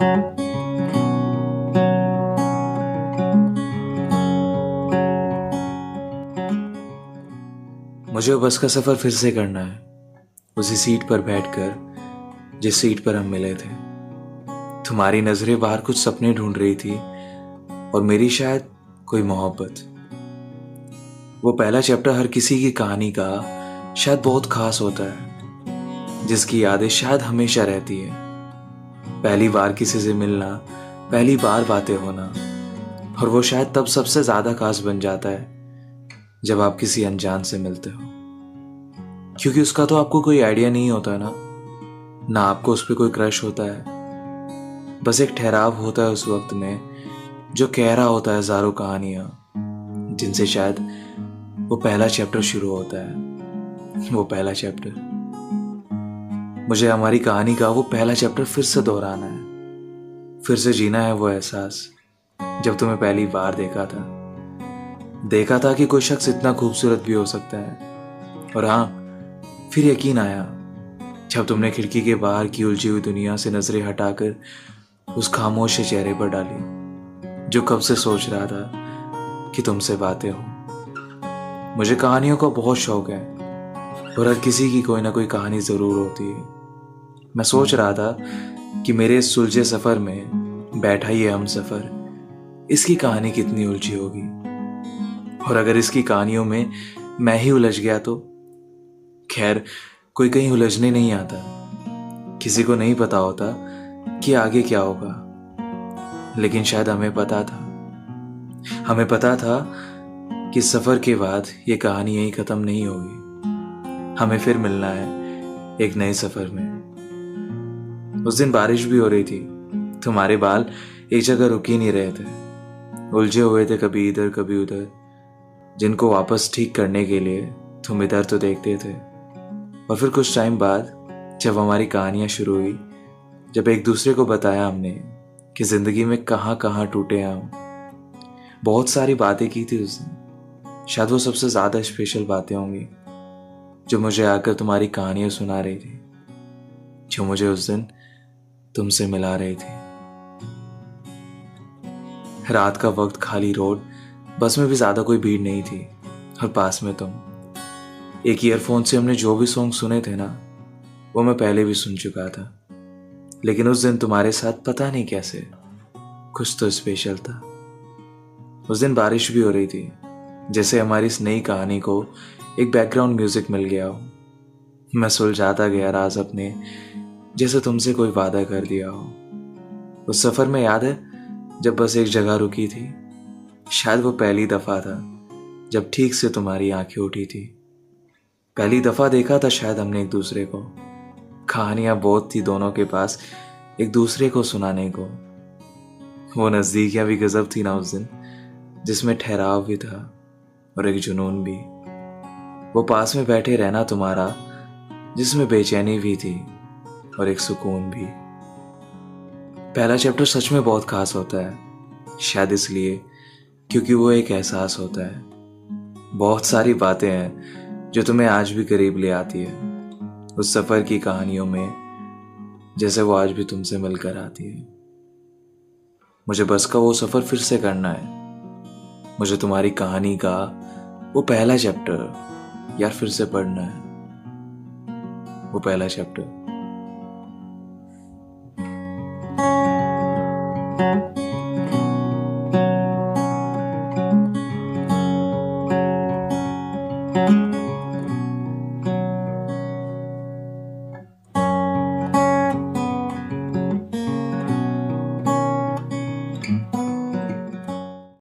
मुझे बस का सफ़र फिर से करना है, उसी सीट पर बैठकर जिस सीट पर हम मिले थे। तुम्हारी नज़रें बाहर कुछ सपने ढूंढ रही थी और मेरी शायद कोई मोहब्बत। वो पहला चैप्टर हर किसी की कहानी का शायद बहुत खास होता है, जिसकी यादें शायद हमेशा रहती है। पहली बार किसी से मिलना, पहली बार बातें होना, और वो शायद तब सबसे ज़्यादा खास बन जाता है जब आप किसी अनजान से मिलते हो, क्योंकि उसका तो आपको कोई आइडिया नहीं होता ना आपको उस पर कोई क्रश होता है। बस एक ठहराव होता है उस वक्त में जो कह रहा होता है हजारों कहानियां, जिनसे शायद वो पहला चैप्टर शुरू होता है। वो पहला चैप्टर, मुझे हमारी कहानी का वो पहला चैप्टर फिर से दोहराना है, फिर से जीना है वो एहसास जब तुम्हें पहली बार देखा था कि कोई शख्स इतना खूबसूरत भी हो सकता है। और हाँ, फिर यकीन आया जब तुमने खिड़की के बाहर की उलझी हुई दुनिया से नजरें हटाकर उस खामोश से चेहरे पर डाली जो कब से सोच रहा था कि तुमसे बातें हो। मुझे कहानियों का बहुत शौक है और हर किसी की कोई ना कोई कहानी जरूर होती है। मैं सोच रहा था कि मेरे इस सुलझे सफर में बैठा ये हम सफर, इसकी कहानी कितनी उलझी होगी, और अगर इसकी कहानियों में मैं ही उलझ गया तो। खैर, कोई कहीं उलझने नहीं आता, किसी को नहीं पता होता कि आगे क्या होगा, लेकिन शायद हमें पता था कि सफर के बाद ये कहानी यहीं खत्म नहीं होगी, हमें फिर मिलना है एक नए सफर में। उस दिन बारिश भी हो रही थी, तुम्हारे बाल एक जगह रुक ही नहीं रहे थे, उलझे हुए थे कभी इधर कभी उधर, जिनको वापस ठीक करने के लिए तुम इधर तो देखते थे। और फिर कुछ टाइम बाद जब हमारी कहानियां शुरू हुई, जब एक दूसरे को बताया हमने कि जिंदगी में कहाँ कहाँ टूटे हम, बहुत सारी बातें की थी उस दिन। शायद वो सबसे ज्यादा स्पेशल बातें होंगी जो मुझे आकर तुम्हारी कहानियां सुना रही थी, जो मुझे उस दिन तुमसे मिला रही थी। रात का वक्त, खाली रोड, बस में भी ज्यादा कोई भीड़ नहीं थी, और पास में तुम। एक ईयरफोन से हमने जो भी सॉन्ग सुने थे ना, वो मैं पहले भी सुन चुका था, लेकिन उस दिन तुम्हारे साथ पता नहीं कैसे कुछ तो स्पेशल था। उस दिन बारिश भी हो रही थी, जैसे हमारी इस नई कहानी को एक बैकग्राउंड म्यूजिक मिल गया हो। मैं सुलझाता गया राज अपने, जैसे तुमसे कोई वादा कर दिया हो। उस सफर में याद है जब बस एक जगह रुकी थी, शायद वो पहली दफा था जब ठीक से तुम्हारी आंखें उठी थी। पहली दफा देखा था शायद हमने एक दूसरे को, कहानियां बहुत थी दोनों के पास एक दूसरे को सुनाने को। वो नजदीकियां भी गजब थी ना उस दिन, जिसमें ठहराव भी था और एक जुनून भी। वो पास में बैठे रहना तुम्हारा, जिसमें बेचैनी भी थी और एक सुकून भी। पहला चैप्टर सच में बहुत खास होता है, शायद इसलिए क्योंकि वो एक एहसास होता है। बहुत सारी बातें हैं जो तुम्हें आज भी करीब ले आती है उस सफर की कहानियों में, जैसे वो आज भी तुमसे मिलकर आती है। मुझे बस का वो सफर फिर से करना है, मुझे तुम्हारी कहानी का वो पहला चैप्टर यार फिर से पढ़ना है, वो पहला चैप्टर।